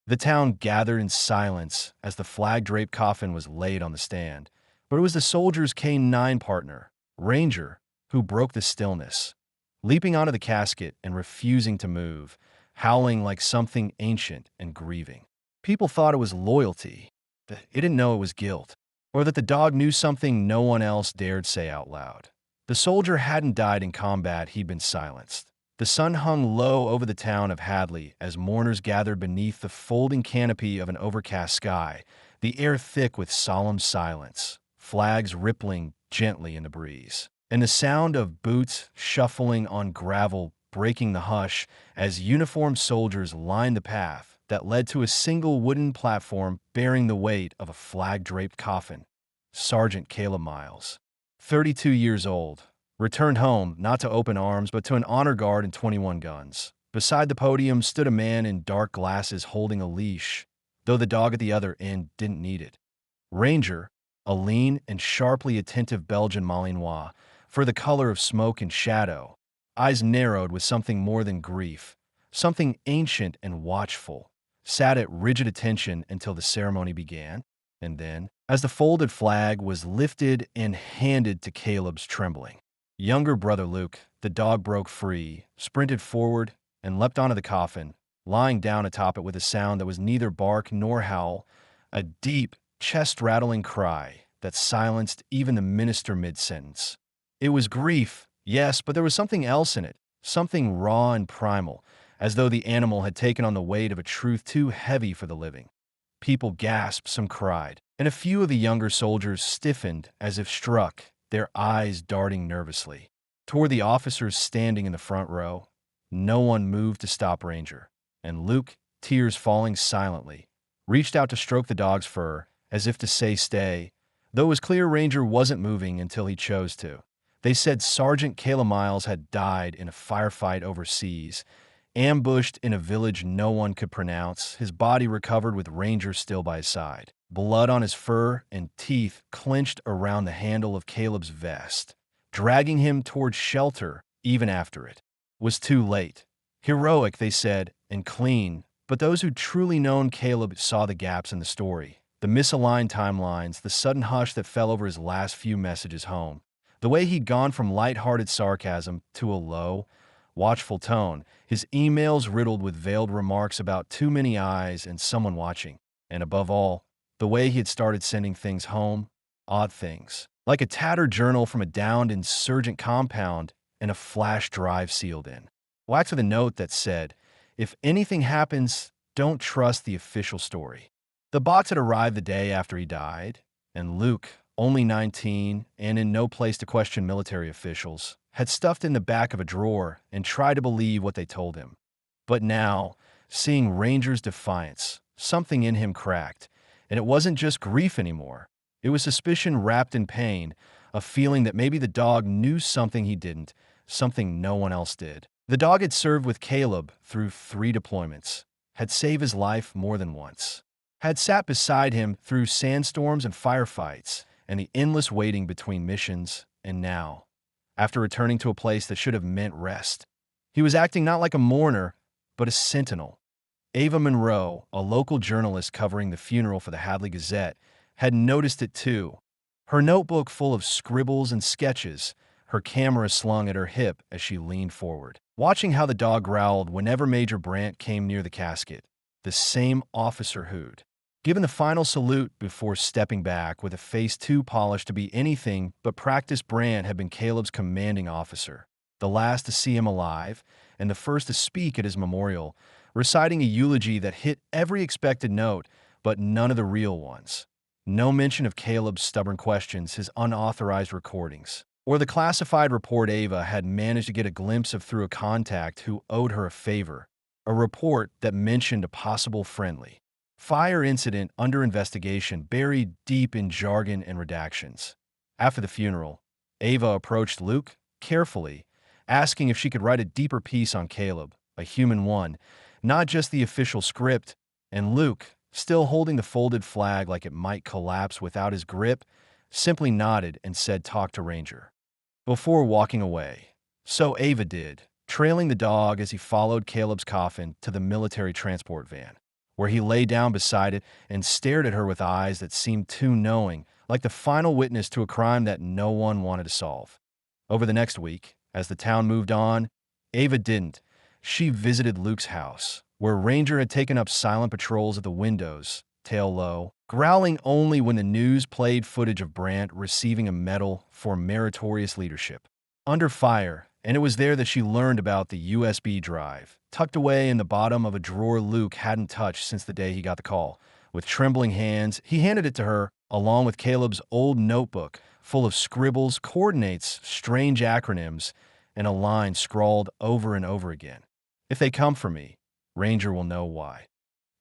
The town gathered in silence as the flag-draped coffin was laid on the stand. But it was the soldier's K-9 partner, Ranger, who broke the stillness, leaping onto the casket and refusing to move, howling like something ancient and grieving. People thought it was loyalty, that it didn't know it was guilt, or that the dog knew something no one else dared say out loud. The soldier hadn't died in combat, he'd been silenced. The sun hung low over the town of Hadley as mourners gathered beneath the folding canopy of an overcast sky, the air thick with solemn silence, flags rippling gently in the breeze, and the sound of boots shuffling on gravel breaking the hush as uniformed soldiers lined the path that led to a single wooden platform bearing the weight of a flag-draped coffin. Sergeant Caleb Miles, 32 years old, returned home not to open arms but to an honor guard and 21 guns. Beside the podium stood a man in dark glasses holding a leash, though the dog at the other end didn't need it. Ranger, a lean and sharply attentive Belgian Malinois, for the color of smoke and shadow, eyes narrowed with something more than grief, something ancient and watchful, sat at rigid attention until the ceremony began, and then, as the folded flag was lifted and handed to Caleb's trembling younger brother Luke, the dog broke free, sprinted forward, and leapt onto the coffin, lying down atop it with a sound that was neither bark nor howl, a deep, chest-rattling cry that silenced even the minister mid-sentence. It was grief, yes, but there was something else in it, something raw and primal, as though the animal had taken on the weight of a truth too heavy for the living. People gasped, some cried, and a few of the younger soldiers stiffened as if struck, their eyes darting nervously. Toward the officers standing in the front row, no one moved to stop Ranger, and Luke, tears falling silently, reached out to stroke the dog's fur, as if to say stay, though it was clear Ranger wasn't moving until he chose to. They said Sergeant Caleb Miles had died in a firefight overseas, ambushed in a village no one could pronounce, his body recovered with Ranger still by his side, blood on his fur and teeth clenched around the handle of Caleb's vest, dragging him toward shelter even after it was too late. Heroic, they said, and clean, but those who'd truly known Caleb saw the gaps in the story, the misaligned timelines, the sudden hush that fell over his last few messages home, the way he'd gone from light-hearted sarcasm to a low, watchful tone, his emails riddled with veiled remarks about too many eyes and someone watching, and above all, the way he had started sending things home, odd things, like a tattered journal from a downed insurgent compound and a flash drive sealed in, waxed with a note that said, "If anything happens, don't trust the official story." The box had arrived the day after he died, and Luke, only 19 and in no place to question military officials, had stuffed in the back of a drawer and tried to believe what they told him. But now, seeing Ranger's defiance, something in him cracked, and it wasn't just grief anymore. It was suspicion wrapped in pain, a feeling that maybe the dog knew something he didn't, something no one else did. The dog had served with Caleb through 3 deployments, had saved his life more than once, had sat beside him through sandstorms and firefights and the endless waiting between missions, and now, after returning to a place that should have meant rest, he was acting not like a mourner, but a sentinel. Ava Monroe, a local journalist covering the funeral for the Hadley Gazette, had noticed it too. Her notebook full of scribbles and sketches, her camera slung at her hip as she leaned forward, watching how the dog growled whenever Major Brandt came near the casket, the same officer who'd given the final salute before stepping back with a face too polished to be anything but practiced. Brandt had been Caleb's commanding officer, the last to see him alive and the first to speak at his memorial, reciting a eulogy that hit every expected note but none of the real ones. No mention of Caleb's stubborn questions, his unauthorized recordings, or the classified report Ava had managed to get a glimpse of through a contact who owed her a favor, a report that mentioned a possible friendly fire incident under investigation buried deep in jargon and redactions. After the funeral, Ava approached Luke carefully, asking if she could write a deeper piece on Caleb, a human one, not just the official script, and Luke, still holding the folded flag like it might collapse without his grip, simply nodded and said talk to Ranger before walking away. So Ava did, trailing the dog as he followed Caleb's coffin to the military transport van. where he lay down beside it and stared at her with eyes that seemed too knowing, like the final witness to a crime that no one wanted to solve. Over the next week, as the town moved on, Ava didn't. She visited Luke's house, where Ranger had taken up silent patrols at the windows, tail low, growling only when the news played footage of Brandt receiving a medal for meritorious leadership. Under fire, and it was there that she learned about the USB drive, tucked away in the bottom of a drawer Luke hadn't touched since the day he got the call. With trembling hands, he handed it to her, along with Caleb's old notebook, full of scribbles, coordinates, strange acronyms, and a line scrawled over and over again. If they come for me, Ranger will know why.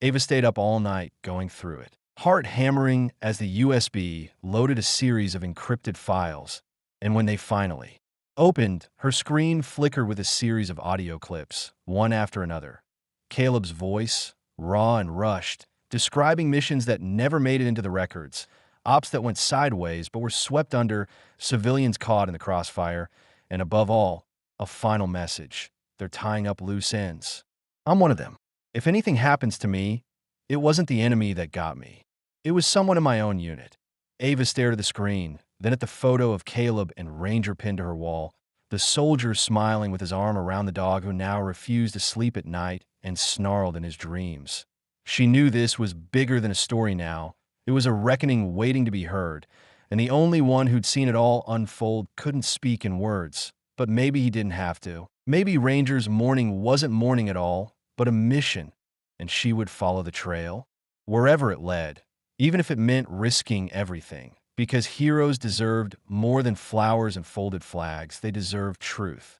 Ava stayed up all night going through it, heart hammering as the USB loaded a series of encrypted files, and when they finally opened, her screen flickered with a series of audio clips, one after another. Caleb's voice, raw and rushed, describing missions that never made it into the records, ops that went sideways but were swept under, civilians caught in the crossfire, and above all, a final message. They're tying up loose ends. I'm one of them. If anything happens to me, it wasn't the enemy that got me. It was someone in my own unit. Ava stared at the screen, then at the photo of Caleb and Ranger pinned to her wall, the soldier smiling with his arm around the dog who now refused to sleep at night and snarled in his dreams. She knew this was bigger than a story now. It was a reckoning waiting to be heard, and the only one who'd seen it all unfold couldn't speak in words. But maybe he didn't have to. Maybe Ranger's mourning wasn't mourning at all, but a mission, and she would follow the trail, wherever it led, even if it meant risking everything. Because heroes deserved more than flowers and folded flags. They deserved truth.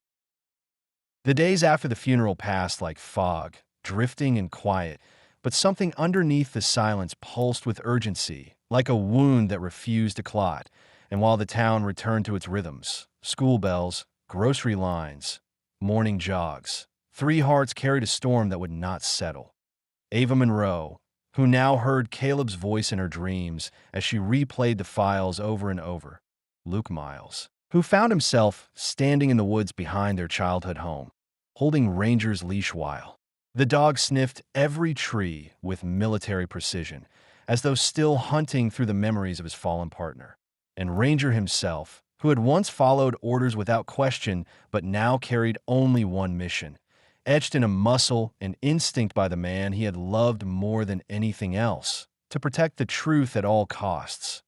The days after the funeral passed like fog, drifting and quiet, but something underneath the silence pulsed with urgency, like a wound that refused to clot. And while the town returned to its rhythms, school bells, grocery lines, morning jogs, three hearts carried a storm that would not settle. Ava Monroe, who now heard Caleb's voice in her dreams as she replayed the files over and over. Luke Miles, who found himself standing in the woods behind their childhood home, holding Ranger's leash while the dog sniffed every tree with military precision, as though still hunting through the memories of his fallen partner. And Ranger himself, who had once followed orders without question but now carried only one mission, etched in a muscle and instinct by the man he had loved more than anything else, to protect the truth at all costs.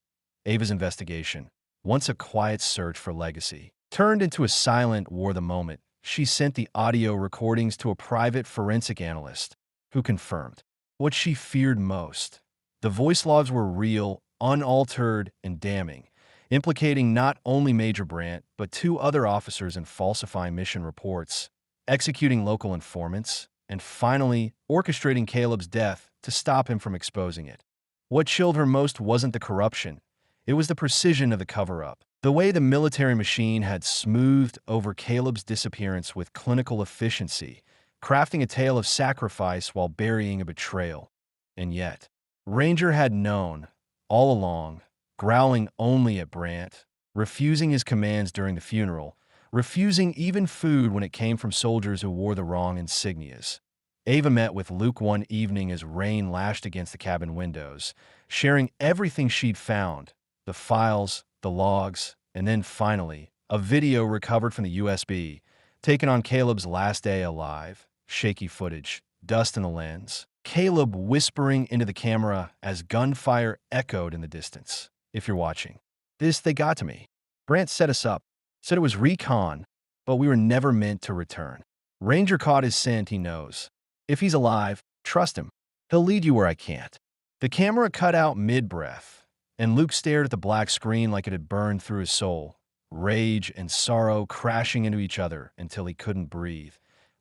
Ava's investigation, once a quiet search for legacy, turned into a silent war the moment she sent the audio recordings to a private forensic analyst, who confirmed what she feared most. The voice logs were real, unaltered, and damning, implicating not only Major Brandt, but two other officers in falsifying mission reports, executing local informants, and finally orchestrating Caleb's death to stop him from exposing it. What chilled her most wasn't the corruption. It was the precision of the cover-up. The way the military machine had smoothed over Caleb's disappearance with clinical efficiency, crafting a tale of sacrifice while burying a betrayal. And yet, Ranger had known, all along, growling only at Brandt, refusing his commands during the funeral, refusing even food when it came from soldiers who wore the wrong insignias. Ava met with Luke one evening as rain lashed against the cabin windows, sharing everything she'd found, the files, the logs, and then finally, a video recovered from the USB, taken on Caleb's last day alive, shaky footage, dust in the lens, Caleb whispering into the camera as gunfire echoed in the distance. If you're watching this, they got to me. Brandt set us up, said it was recon, but we were never meant to return. Ranger caught his scent, he knows. If he's alive, trust him. He'll lead you where I can't. The camera cut out mid-breath, and Luke stared at the black screen like it had burned through his soul, rage and sorrow crashing into each other until he couldn't breathe.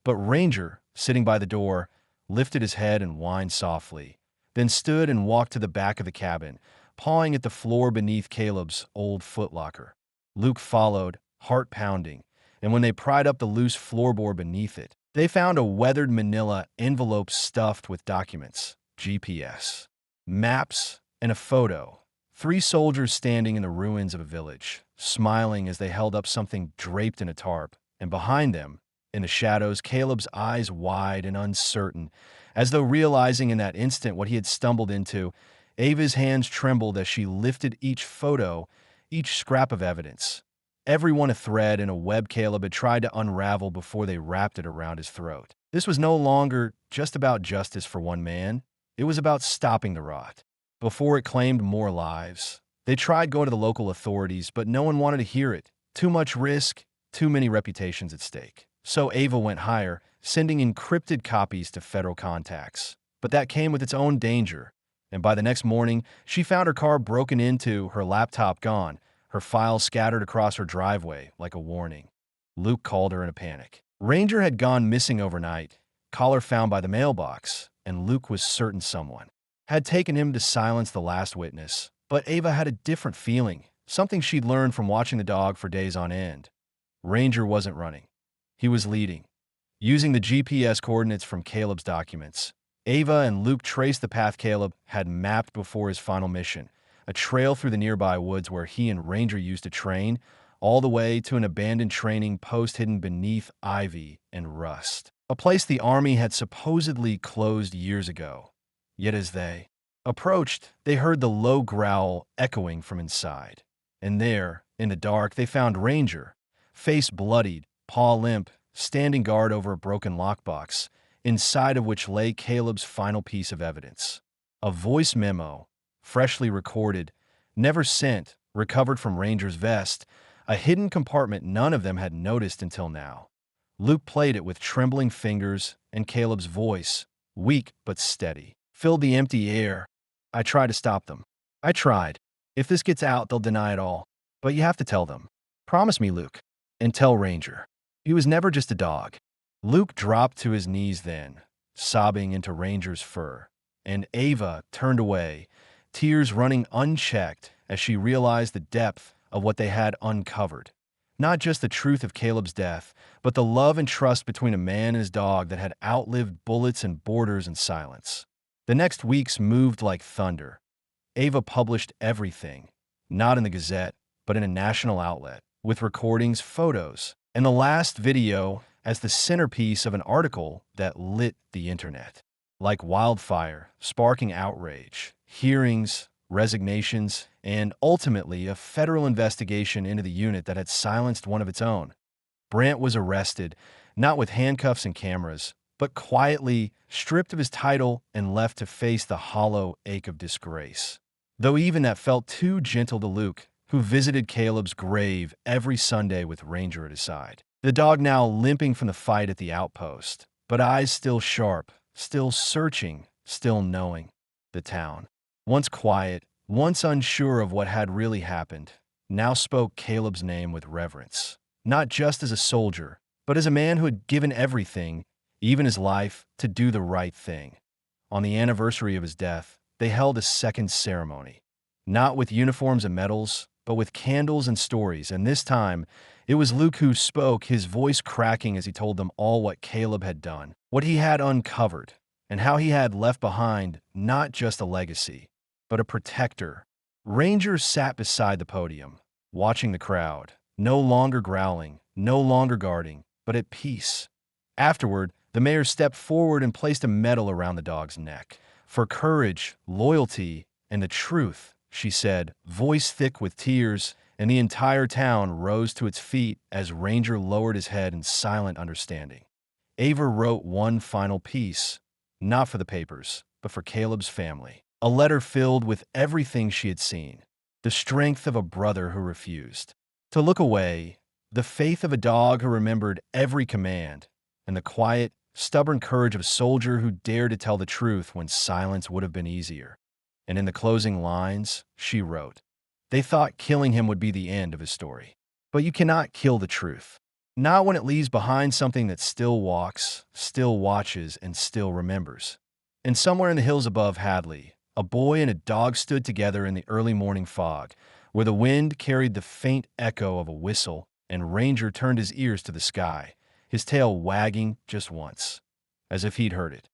But Ranger, sitting by the door, lifted his head and whined softly, then stood and walked to the back of the cabin, pawing at the floor beneath Caleb's old footlocker. Luke followed, heart pounding, and when they pried up the loose floorboard beneath it, they found a weathered manila envelope stuffed with documents, GPS, maps, and a photo. Three soldiers standing in the ruins of a village, smiling as they held up something draped in a tarp, and behind them, in the shadows, Caleb's eyes wide and uncertain, As though realizing in that instant what he had stumbled into, Ava's hands trembled as she lifted each photo, each scrap of evidence. Every one a thread in a web Caleb had tried to unravel before they wrapped it around his throat. This was no longer just about justice for one man. It was about stopping the rot before it claimed more lives. They tried going to the local authorities, but no one wanted to hear it. Too much risk, too many reputations at stake. So Ava went higher, sending encrypted copies to federal contacts. But that came with its own danger. And by the next morning, she found her car broken into, her laptop gone, her files scattered across her driveway like a warning. Luke called her in a panic. Ranger had gone missing overnight, collar found by the mailbox, and Luke was certain someone had taken him to silence the last witness. But Ava had a different feeling, something she'd learned from watching the dog for days on end. Ranger wasn't running. He was leading. Using the GPS coordinates from Caleb's documents, Ava and Luke traced the path Caleb had mapped before his final mission, a trail through the nearby woods where he and Ranger used to train, all the way to an abandoned training post hidden beneath ivy and rust, a place the Army had supposedly closed years ago. Yet as they approached, they heard the low growl echoing from inside. And there, in the dark, they found Ranger, face bloodied, paw limp, standing guard over a broken lockbox, inside of which lay Caleb's final piece of evidence. A voice memo, freshly recorded, never sent, recovered from Ranger's vest, a hidden compartment none of them had noticed until now. Luke played it with trembling fingers, and Caleb's voice, weak but steady, filled the empty air. I tried to stop them. I tried. If this gets out, they'll deny it all. But you have to tell them. Promise me, Luke. And tell Ranger. He was never just a dog. Luke dropped to his knees then, sobbing into Ranger's fur, and Ava turned away, tears running unchecked as she realized the depth of what they had uncovered. Not just the truth of Caleb's death, but the love and trust between a man and his dog that had outlived bullets and borders and silence. The next weeks moved like thunder. Ava published everything, not in the Gazette, but in a national outlet, with recordings, photos, and the last video as the centerpiece of an article that lit the internet. Like wildfire, sparking outrage, hearings, resignations, and ultimately a federal investigation into the unit that had silenced one of its own. Brant was arrested, not with handcuffs and cameras, but quietly stripped of his title and left to face the hollow ache of disgrace. Though even that felt too gentle to Luke, who visited Caleb's grave every Sunday with Ranger at his side. The dog now limping from the fight at the outpost, but eyes still sharp, still searching, still knowing. The town, once quiet, once unsure of what had really happened, now spoke Caleb's name with reverence, not just as a soldier, but as a man who had given everything, even his life, to do the right thing. On the anniversary of his death, they held a second ceremony, not with uniforms and medals, but with candles and stories, and this time, it was Luke who spoke, his voice cracking as he told them all what Caleb had done, what he had uncovered, and how he had left behind not just a legacy, but a protector. Ranger sat beside the podium, watching the crowd, no longer growling, no longer guarding, but at peace. Afterward, the mayor stepped forward and placed a medal around the dog's neck. For courage, loyalty, and the truth, she said, voice thick with tears, and the entire town rose to its feet as Ranger lowered his head in silent understanding. Ava wrote one final piece, not for the papers, but for Caleb's family. A letter filled with everything she had seen, the strength of a brother who refused to look away, the faith of a dog who remembered every command, and the quiet, stubborn courage of a soldier who dared to tell the truth when silence would have been easier. And in the closing lines, she wrote, "They thought killing him would be the end of his story. But you cannot kill the truth. Not when it leaves behind something that still walks, still watches, and still remembers." And somewhere in the hills above Hadley, a boy and a dog stood together in the early morning fog, where the wind carried the faint echo of a whistle, and Ranger turned his ears to the sky, his tail wagging just once, as if he'd heard it.